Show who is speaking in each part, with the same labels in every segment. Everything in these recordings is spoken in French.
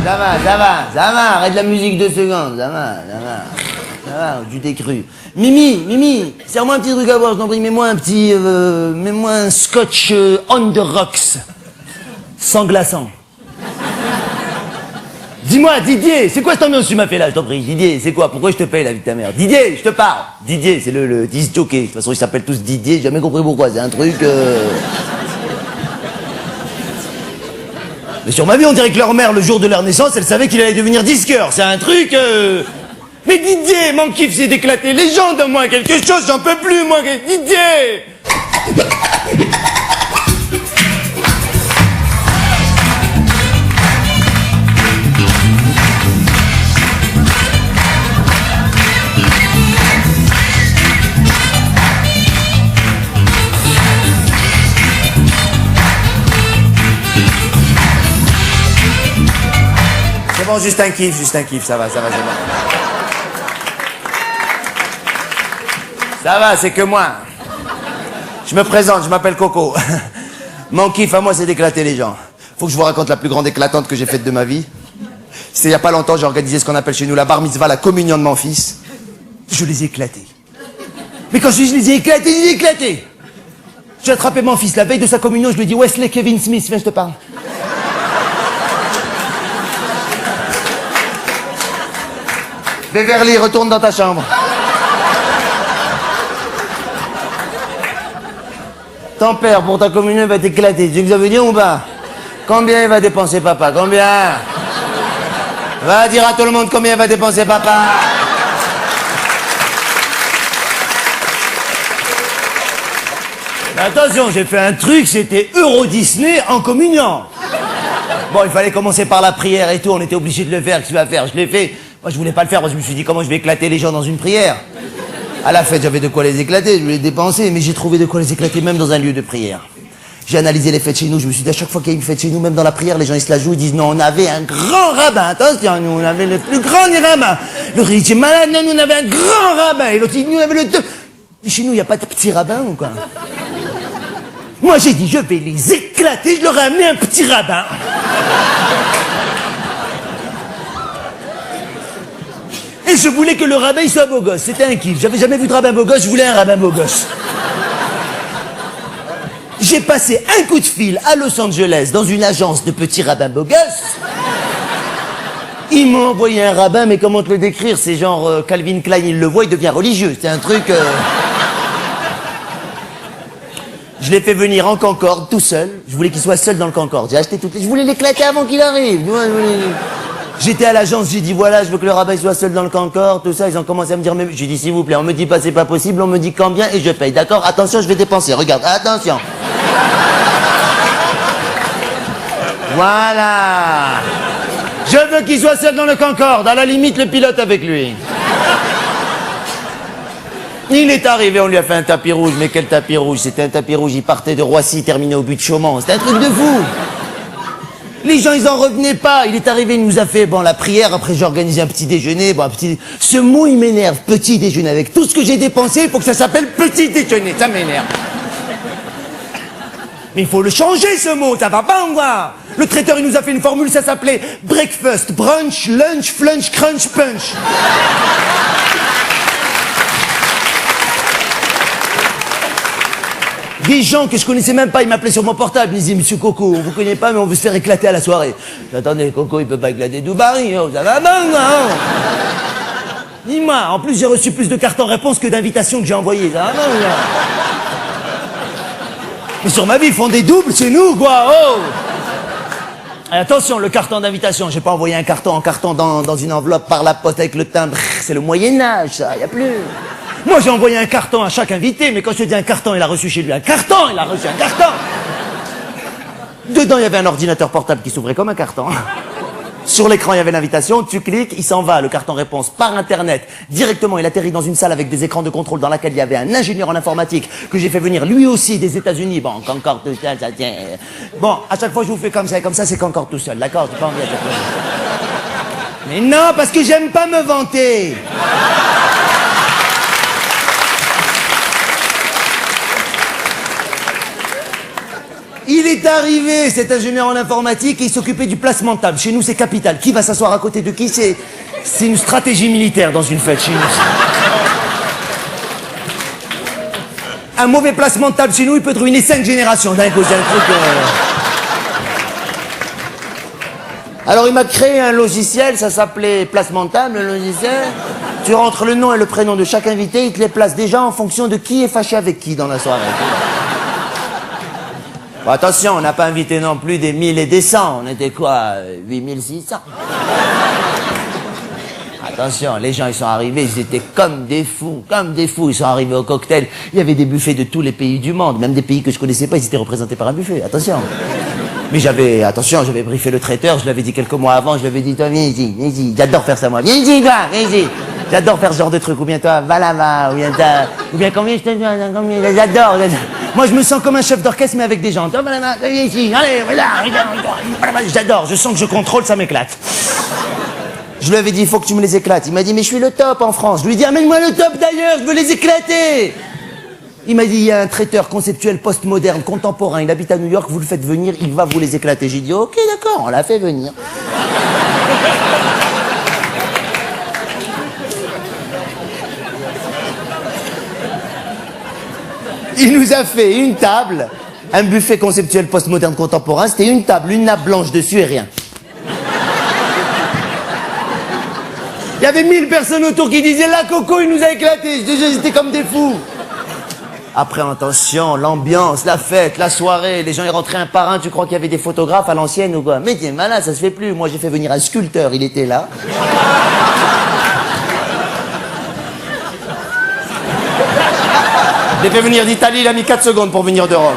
Speaker 1: ça va, arrête la musique 2 secondes, ça va, tu t'es cru. Mimi, serre-moi un petit truc à boire, je t'en prie, mets-moi un scotch on the rocks, sans glaçant. Dis-moi, Didier, c'est quoi cette ambiance que tu m'as fait là, je t'en prie, Didier, c'est quoi, pourquoi je te paye la vie de ta mère? Didier, je te parle. Didier, c'est le disc jockey, de toute façon ils s'appellent tous Didier, j'ai jamais compris pourquoi, c'est un truc... Mais sur ma vie, on dirait que leur mère, le jour de leur naissance, elle savait qu'il allait devenir disqueur. C'est un truc... Mais Didier, mon kiff, c'est d'éclater les gens, donne-moi quelque chose, j'en peux plus, moi, Didier. C'est bon, juste un kiff, ça va, c'est bon. Ça va, c'est que moi. Je me présente, je m'appelle Coco. Mon kiff à moi, c'est d'éclater les gens. Faut que je vous raconte la plus grande éclatante que j'ai faite de ma vie. C'était il y a pas longtemps, j'ai organisé ce qu'on appelle chez nous la bar mitzvah, la communion de mon fils. Je les ai éclatés. Mais quand je dis je les ai éclatés. J'ai attrapé mon fils la veille de sa communion, je lui ai dit Wesley Kevin Smith, viens, je te parle. Beverly, retourne dans ta chambre. Ton père, pour ta communion, va t'éclater. Tu sais ce que ça veut dire ou pas? Combien il va dépenser papa? Combien? Va dire à tout le monde combien il va dépenser papa. Mais attention, j'ai fait un truc, c'était Euro Disney en communion. Bon, il fallait commencer par la prière et tout, on était obligé de le faire, qu'est-ce que tu vas faire? Je l'ai fait. Moi, je voulais pas le faire, moi, je me suis dit, comment je vais éclater les gens dans une prière? À la fête, j'avais de quoi les éclater, je voulais dépenser, mais j'ai trouvé de quoi les éclater même dans un lieu de prière. J'ai analysé les fêtes chez nous, je me suis dit, à chaque fois qu'il y a une fête chez nous, même dans la prière, les gens, ils se la jouent, ils disent, non, on avait un grand rabbin, attention, nous, on avait le plus grand des rabbins. Le riche est malade, non, nous, on avait un grand rabbin, et l'autre, nous, on avait le deux. Mais chez nous, il n'y a pas de petit rabbin, ou quoi? Moi, j'ai dit, je vais les éclater, je leur ai amené un petit rabbin. Et je voulais que le rabbin il soit beau gosse, c'était un kiff. J'avais jamais vu de rabbin beau gosse, je voulais un rabbin beau gosse. J'ai passé un coup de fil à Los Angeles dans une agence de petits rabbins beau gosses. Ils m'ont envoyé un rabbin, mais comment te le décrire? C'est genre Calvin Klein, il le voit, il devient religieux. C'est un truc... Je l'ai fait venir en Concorde, tout seul. Je voulais qu'il soit seul dans le Concorde. J'ai acheté toutes les... Je voulais l'éclater avant qu'il arrive. J'étais à l'agence, j'ai dit voilà, je veux que le rabbin soit seul dans le Concorde, tout ça. Ils ont commencé à me dire, mais j'ai dit s'il vous plaît, on me dit pas c'est pas possible, on me dit combien et je paye. D'accord? Attention, je vais dépenser. Regarde, attention. Voilà. Je veux qu'il soit seul dans le Concorde, à la limite le pilote avec lui. Il est arrivé, on lui a fait un tapis rouge, mais quel tapis rouge? C'était un tapis rouge, il partait de Roissy, terminé au but de Chaumont. C'était un truc de fou. Les gens, ils en revenaient pas. Il est arrivé, il nous a fait, bon, la prière, après j'ai organisé un petit déjeuner, bon, un petit... Ce mot, il m'énerve, petit déjeuner. Avec tout ce que j'ai dépensé, il faut que ça s'appelle petit déjeuner, ça m'énerve. Mais il faut le changer, ce mot, ça va pas, on voit. Le traiteur, il nous a fait une formule, ça s'appelait breakfast, brunch, lunch, flunch, crunch, punch. Des gens que je connaissais même pas, ils m'appelaient sur mon portable, ils me disaient, monsieur Coco, on vous connaît pas, mais on veut se faire éclater à la soirée. Attendez, Coco, il peut pas éclater Dubarry, oh, ça va bien, hein. Dis-moi, en plus j'ai reçu plus de cartons réponse que d'invitations que j'ai envoyées, ça va bien, là. Mais sur ma vie, ils font des doubles chez nous, quoi, oh. Et attention, le carton d'invitation, j'ai pas envoyé un carton en carton dans une enveloppe par la poste avec le timbre, c'est le Moyen-Âge, ça, y a plus. Moi, j'ai envoyé un carton à chaque invité, mais quand je te dis un carton, il a reçu chez lui un carton, il a reçu un carton. Dedans, il y avait un ordinateur portable qui s'ouvrait comme un carton. Sur l'écran, il y avait l'invitation, tu cliques, il s'en va, le carton réponse, par Internet. Directement, il atterrit dans une salle avec des écrans de contrôle dans laquelle il y avait un ingénieur en informatique que j'ai fait venir lui aussi des États-Unis. Bon, Concorde tout seul, ça tient. Bon, à chaque fois, je vous fais comme ça, et comme ça, c'est Concorde tout seul, d'accord? J'ai pas envie à chaque fois. Mais non, parce que j'aime pas me vanter. Il est arrivé, cet ingénieur en informatique, et il s'occupait du placement de table. Chez nous, c'est capital. Qui va s'asseoir à côté de qui? C'est une stratégie militaire dans une fête chez nous. Un mauvais placement de table chez nous, il peut te ruiner 5 générations d'un coup. C'est un truc... Alors il m'a créé un logiciel, ça s'appelait placement de table, le logiciel. Tu rentres le nom et le prénom de chaque invité, il te les place déjà en fonction de qui est fâché avec qui dans la soirée. Bon, attention, on n'a pas invité non plus des 1000 et des 100, on était quoi, 8600. Attention, les gens ils sont arrivés, ils étaient comme des fous, ils sont arrivés au cocktail. Il y avait des buffets de tous les pays du monde, même des pays que je connaissais pas, ils étaient représentés par un buffet, attention. Mais j'avais briefé le traiteur, je l'avais dit quelques mois avant, je lui avais dit, toi, viens ici, j'adore faire ça moi, viens ici, toi, viens ici. J'adore faire ce genre de truc, ou bien toi, va là-bas, ou bien combien je te dis, combien, j'adore. Moi je me sens comme un chef d'orchestre mais avec des gens, toi, va là-bas, viens ici, allez, j'adore, je sens que je contrôle, ça m'éclate. Je lui avais dit, il faut que tu me les éclates. Il m'a dit, mais je suis le top en France. Je lui ai dit, amène-moi le top d'ailleurs, je veux les éclater. Il m'a dit, il y a un traiteur conceptuel postmoderne, contemporain, il habite à New York, vous le faites venir, il va vous les éclater. J'ai dit, ok, d'accord, on l'a fait venir. Il nous a fait une table, un buffet conceptuel postmoderne contemporain, c'était une table, une nappe blanche dessus et rien. Il y avait 1000 personnes autour qui disaient, là, Coco, il nous a éclatés. J'étais comme des fous. Après, attention, l'ambiance, la fête, la soirée, les gens y rentraient un par un, tu crois qu'il y avait des photographes à l'ancienne ou quoi? Mais t'es malade, ça se fait plus. Moi, j'ai fait venir un sculpteur, il était là. Je l'ai fait venir d'Italie, il a mis 4 secondes pour venir de Rome.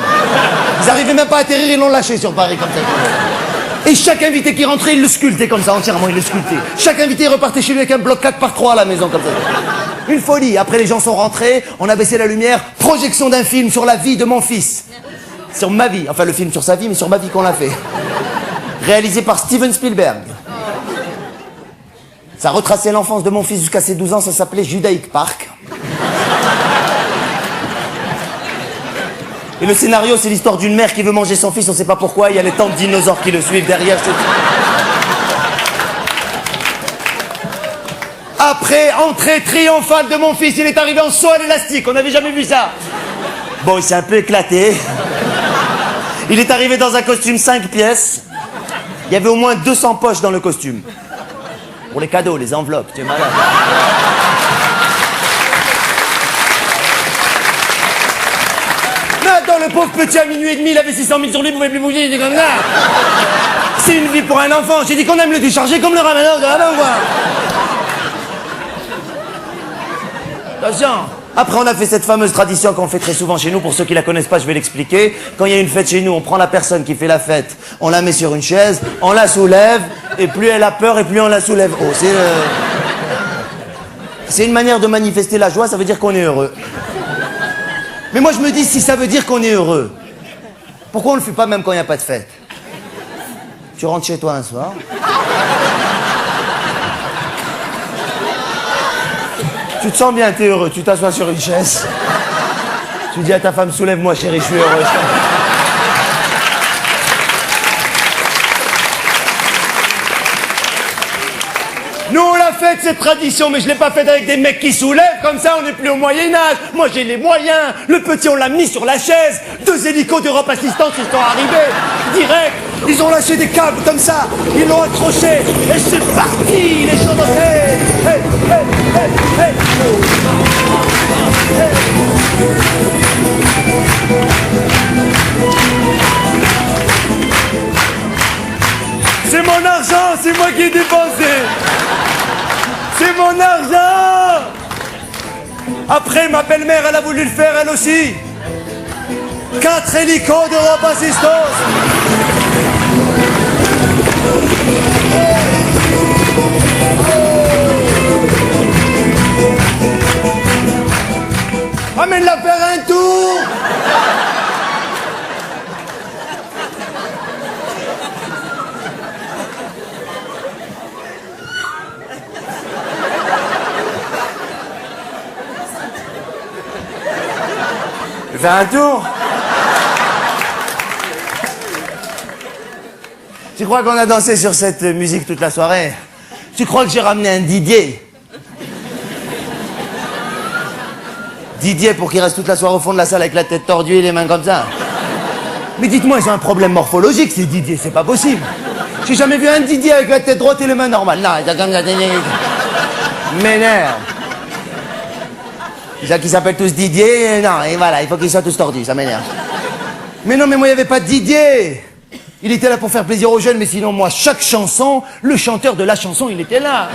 Speaker 1: Ils arrivaient même pas à atterrir, ils l'ont lâché sur Paris comme ça. Et chaque invité qui rentrait, il le sculptait comme ça, entièrement, il le sculptait. Chaque invité repartait chez lui avec un bloc 4x3 à la maison comme ça. Une folie. Après, les gens sont rentrés, on a baissé la lumière, projection d'un film sur la vie de mon fils. Sur ma vie. Enfin, le film sur sa vie, mais sur ma vie qu'on l'a fait. Réalisé par Steven Spielberg. Ça retraçait l'enfance de mon fils jusqu'à ses 12 ans, ça s'appelait Judaïque Park. Et le scénario, c'est l'histoire d'une mère qui veut manger son fils, on sait pas pourquoi, il y a les tantes dinosaures qui le suivent derrière. Après, entrée triomphale de mon fils, il est arrivé en saut à l'élastique, on n'avait jamais vu ça. Bon, il s'est un peu éclaté. Il est arrivé dans un costume 5 pièces. Il y avait au moins 200 poches dans le costume. Pour les cadeaux, les enveloppes, tu es malade. Attends, le pauvre petit à minuit et demi, il avait 600 000 sur lui, il pouvait plus bouger, il était comme ça. C'est une vie pour un enfant. J'ai dit qu'on aime le décharger comme le ramadan de la main, quoi. Attention. Après, on a fait cette fameuse tradition qu'on fait très souvent chez nous. Pour ceux qui la connaissent pas, je vais l'expliquer. Quand il y a une fête chez nous, on prend la personne qui fait la fête, on la met sur une chaise, on la soulève, et plus elle a peur, et plus on la soulève haut. C'est une manière de manifester la joie, ça veut dire qu'on est heureux. Mais moi je me dis, si ça veut dire qu'on est heureux, pourquoi on le fait pas même quand il n'y a pas de fête? Tu rentres chez toi un soir. Tu te sens bien, t'es heureux, tu t'assois sur une chaise. Tu dis à ta femme, soulève-moi chérie, je suis heureux. Nous on l'a fait cette tradition, mais je l'ai pas faite avec des mecs qui soulèvent, comme ça on n'est plus au Moyen-Âge. Moi j'ai les moyens, le petit on l'a mis sur la chaise, 2 hélicos d'Europe Assistance ils sont arrivés, direct, ils ont lâché des câbles comme ça, ils l'ont accroché, et c'est parti, les gens hey, hey, hey, hey, hey. C'est mon argent, c'est moi qui ai dépensé. C'est mon argent. Après, ma belle-mère, elle a voulu le faire, elle aussi. 4 hélicos d'Europe Assistance. Amène-la faire un tour. Fais un tour. Tu crois qu'on a dansé sur cette musique toute la soirée? Tu crois que j'ai ramené un Didier? Didier pour qu'il reste toute la soirée au fond de la salle avec la tête tordue et les mains comme ça? Mais dites-moi, ils ont un problème morphologique, ces Didier, c'est pas possible. J'ai jamais vu un Didier avec la tête droite et les mains normales. Non, il a comme ça. M'énerve. Ils s'appellent tous Didier, non, et voilà, il faut qu'ils soient tous tordus, ça m'énerve. Mais non, mais moi, il n'y avait pas de Didier. Il était là pour faire plaisir aux jeunes, mais sinon, moi, chaque chanson, le chanteur de la chanson, il était là.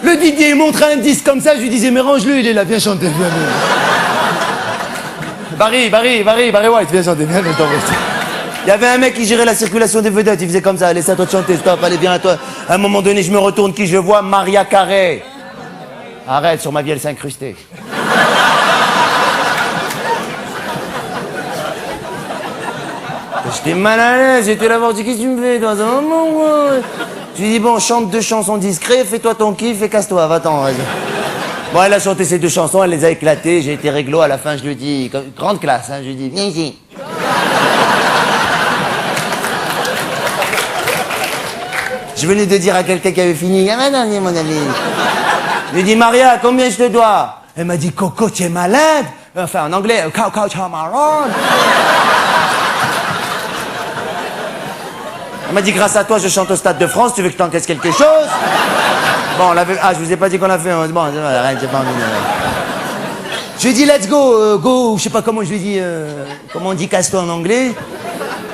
Speaker 1: Le Didier, il montrait un disque comme ça, je lui disais, mais range-le, il est là, viens chanter, viens. Barry White, viens chanter, viens, il y avait un mec qui gérait la circulation des vedettes, il faisait comme ça, allez, c'est à toi de chanter, stop, allez, viens à toi. À un moment donné, je me retourne, qui je vois? Maria Carré. Arrête, sur ma vie, elle s'est incrustée. J'étais mal à l'aise, j'étais là voir, je dis, qu'est-ce que tu me fais, toi? Je lui dis, bon, chante 2 chansons discrètes, fais-toi ton kiff et casse-toi, va-t'en. Bon, elle a chanté ces 2 chansons, elle les a éclatées, j'ai été réglo, à la fin, je lui dis, grande classe, hein, je lui dis, viens ici. Je venais de dire à quelqu'un qui avait fini, ah non, mon ami. Je lui ai dit, Maria, combien je te dois? Elle m'a dit, Coco, tu es malade? Enfin, en anglais, Coco, tu es malade. Elle m'a dit, grâce à toi, je chante au Stade de France, tu veux que je t'encaisse quelque chose? Bon, je vous ai pas dit qu'on l'a fait, bon, arrête, j'ai pas envie de... Je lui ai dit, let's go, je sais pas comment je lui ai dit, comment on dit casse-toi en anglais?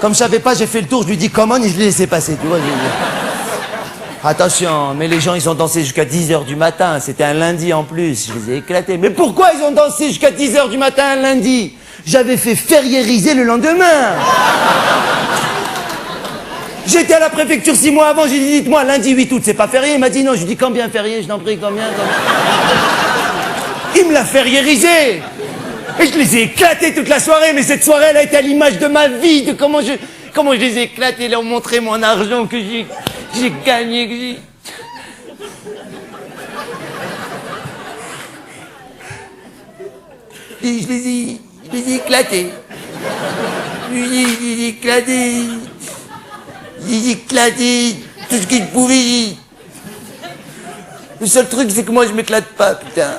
Speaker 1: Comme je savais pas, j'ai fait le tour, je lui ai dit, come on, et je l'ai laissé passer, tu vois, attention, mais les gens, ils ont dansé jusqu'à 10h du matin. C'était un lundi en plus. Je les ai éclatés. Mais pourquoi ils ont dansé jusqu'à 10h du matin un lundi? J'avais fait fériériser le lendemain. J'étais à la préfecture 6 mois avant. J'ai dit, dites-moi, lundi 8 août, c'est pas férié? Il m'a dit non. Je lui ai dit, combien férié? Je t'en prie, combien? Il me l'a fériérisé. Et je les ai éclatés toute la soirée. Mais cette soirée, elle a été à l'image de ma vie, de comment je les ai éclatés, leur montrer mon argent que j'ai gagné, que j'ai... Et je les ai éclatés. Je les ai éclatés. J'ai éclaté tout ce qu'ils pouvaient. Le seul truc, c'est que moi, je m'éclate pas, putain.